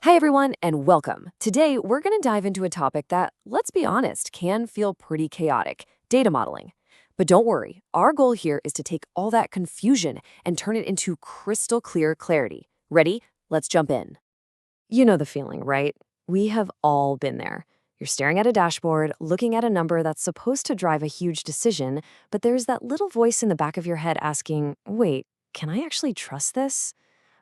Hi, everyone, and welcome. Today, we're going to dive into a topic that, let's be honest, can feel pretty chaotic: data modeling. But don't worry, our goal here is to take all that confusion and turn it into crystal clear clarity. Ready? Let's jump in. You know the feeling, right? We have all been there. You're staring at a dashboard, looking at a number that's supposed to drive a huge decision, but there's that little voice in the back of your head asking, wait, can I actually trust this?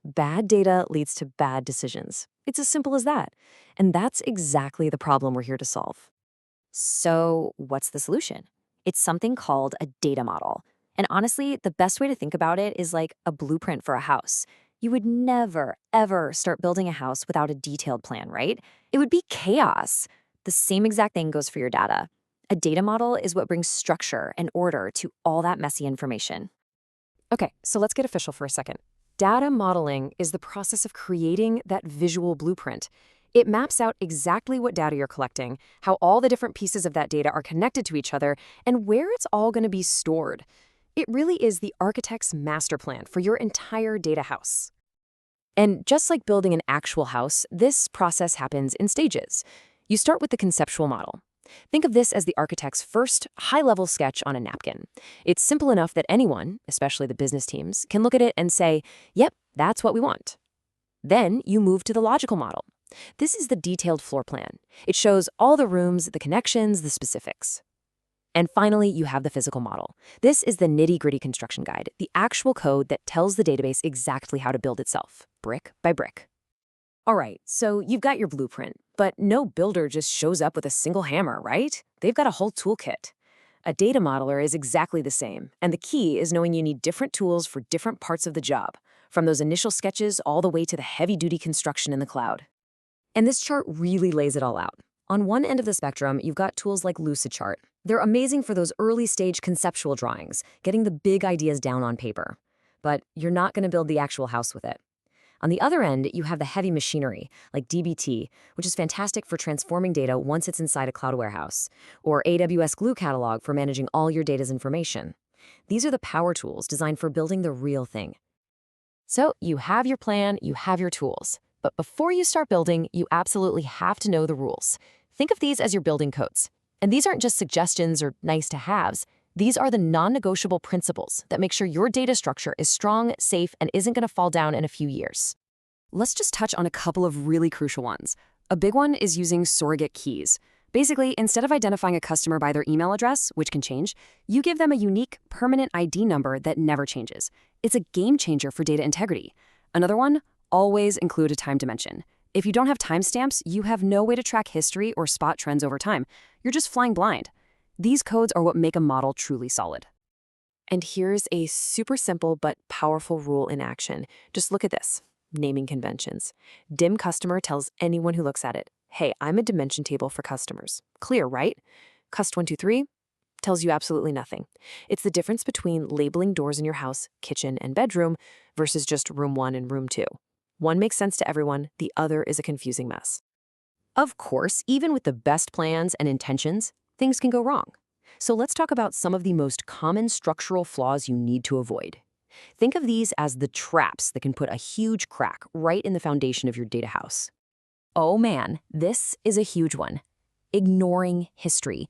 Bad data leads to bad decisions. It's as simple as that. And that's exactly the problem we're here to solve. So, what's the solution? It's something called a data model. And honestly, the best way to think about it is like a blueprint for a house. You would never, ever start building a house without a detailed plan, right? It would be chaos. The same exact thing goes for your data. A data model is what brings structure and order to all that messy information. Okay, so let's get official for a second. Data modeling is the process of creating that visual blueprint. It maps out exactly what data you're collecting, how all the different pieces of that data are connected to each other, and where it's all going to be stored. It really is the architect's master plan for your entire data house. And just like building an actual house, this process happens in stages. You start with the conceptual model. Think of this as the architect's first high-level sketch on a napkin. It's simple enough that anyone, especially the business teams, can look at it and say, yep, that's what we want. Then you move to the logical model. This is the detailed floor plan. It shows all the rooms, the connections, the specifics. And finally, you have the physical model. This is the nitty-gritty construction guide, the actual code that tells the database exactly how to build itself, brick by brick. All right, so you've got your blueprint, but no builder just shows up with a single hammer, right? They've got a whole toolkit. A data modeler is exactly the same, and the key is knowing you need different tools for different parts of the job, from those initial sketches all the way to the heavy-duty construction in the cloud. And this chart really lays it all out. On one end of the spectrum, you've got tools like Lucidchart. They're amazing for those early-stage conceptual drawings, getting the big ideas down on paper. But you're not going to build the actual house with it. On the other end, you have the heavy machinery, like dbt, which is fantastic for transforming data once it's inside a cloud warehouse, or AWS Glue Catalog for managing all your data's information. These are the power tools designed for building the real thing. So you have your plan, you have your tools. But before you start building, you absolutely have to know the rules. Think of these as your building codes. And these aren't just suggestions or nice-to-haves. These are the non-negotiable principles that make sure your data structure is strong, safe, and isn't going to fall down in a few years. Let's just touch on a couple of really crucial ones. A big one is using surrogate keys. Basically, instead of identifying a customer by their email address, which can change, you give them a unique, permanent ID number that never changes. It's a game changer for data integrity. Another one, always include a time dimension. If you don't have timestamps, you have no way to track history or spot trends over time. You're just flying blind. These codes are what make a model truly solid. And here's a super simple but powerful rule in action. Just look at this. Naming conventions. Dim customer tells anyone who looks at it, hey, I'm a dimension table for customers. Clear, right? Cust123 tells you absolutely nothing. It's the difference between labeling doors in your house, kitchen, and bedroom versus just room 1 and room 2. One makes sense to everyone, the other is a confusing mess. Of course, even with the best plans and intentions, things can go wrong. So let's talk about some of the most common structural flaws you need to avoid. Think of these as the traps that can put a huge crack right in the foundation of your data house. Oh man, this is a huge one. Ignoring history.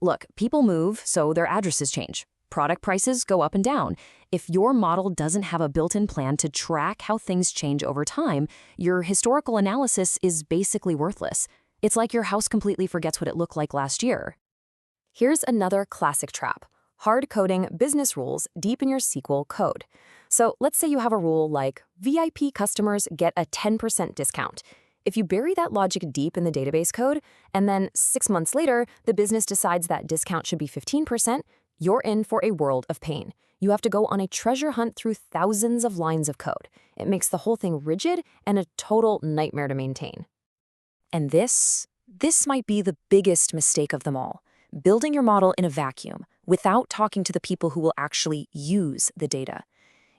Look, people move, so their addresses change. Product prices go up and down. If your model doesn't have a built-in plan to track how things change over time, your historical analysis is basically worthless. It's like your house completely forgets what it looked like last year. Here's another classic trap. Hard-coding business rules deep in your SQL code. So let's say you have a rule like VIP customers get a 10% discount. If you bury that logic deep in the database code, and then 6 months later, the business decides that discount should be 15%, you're in for a world of pain. You have to go on a treasure hunt through thousands of lines of code. It makes the whole thing rigid and a total nightmare to maintain. And this might be the biggest mistake of them all. Building your model in a vacuum without talking to the people who will actually use the data.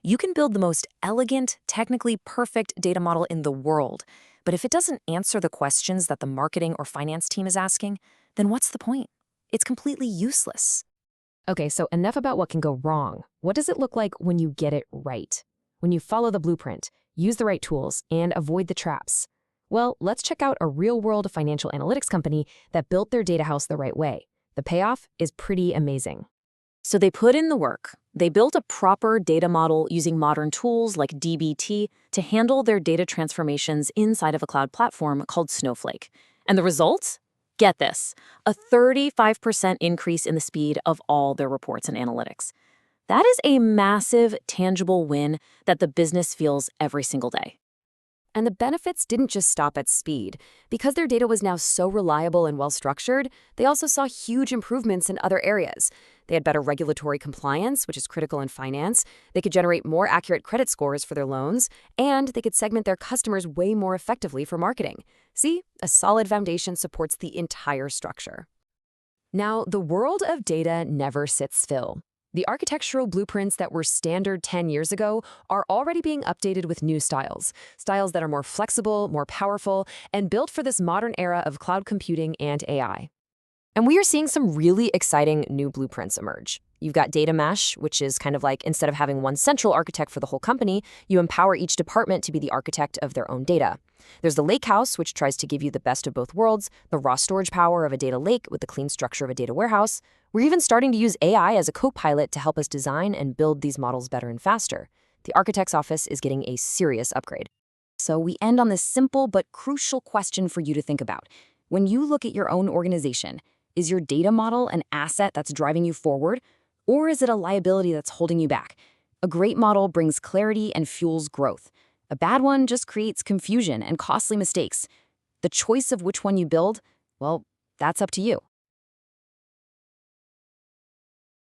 You can build the most elegant, technically perfect data model in the world, but if it doesn't answer the questions that the marketing or finance team is asking, then what's the point? It's completely useless. Okay, so enough about what can go wrong. What does it look like when you get it right? When you follow the blueprint, use the right tools, and avoid the traps? Well, let's check out a real-world financial analytics company that built their data house the right way. The payoff is pretty amazing. So they put in the work. They built a proper data model using modern tools like dbt to handle their data transformations inside of a cloud platform called Snowflake. And the results? Get this, a 35% increase in the speed of all their reports and analytics. That is a massive, tangible win that the business feels every single day. And the benefits didn't just stop at speed. Because their data was now so reliable and well-structured, they also saw huge improvements in other areas. They had better regulatory compliance, which is critical in finance. They could generate more accurate credit scores for their loans, and they could segment their customers way more effectively for marketing. See, a solid foundation supports the entire structure. Now, the world of data never sits still. The architectural blueprints that were standard 10 years ago are already being updated with new styles that are more flexible, more powerful, and built for this modern era of cloud computing and AI. And we are seeing some really exciting new blueprints emerge. You've got data mesh, which is kind of like instead of having one central architect for the whole company, you empower each department to be the architect of their own data. There's the lakehouse, which tries to give you the best of both worlds, the raw storage power of a data lake with the clean structure of a data warehouse. We're even starting to use AI as a co-pilot to help us design and build these models better and faster. The architect's office is getting a serious upgrade. So we end on this simple but crucial question for you to think about. When you look at your own organization, is your data model an asset that's driving you forward, or is it a liability that's holding you back? A great model brings clarity and fuels growth. A bad one just creates confusion and costly mistakes. The choice of which one you build, well, that's up to you.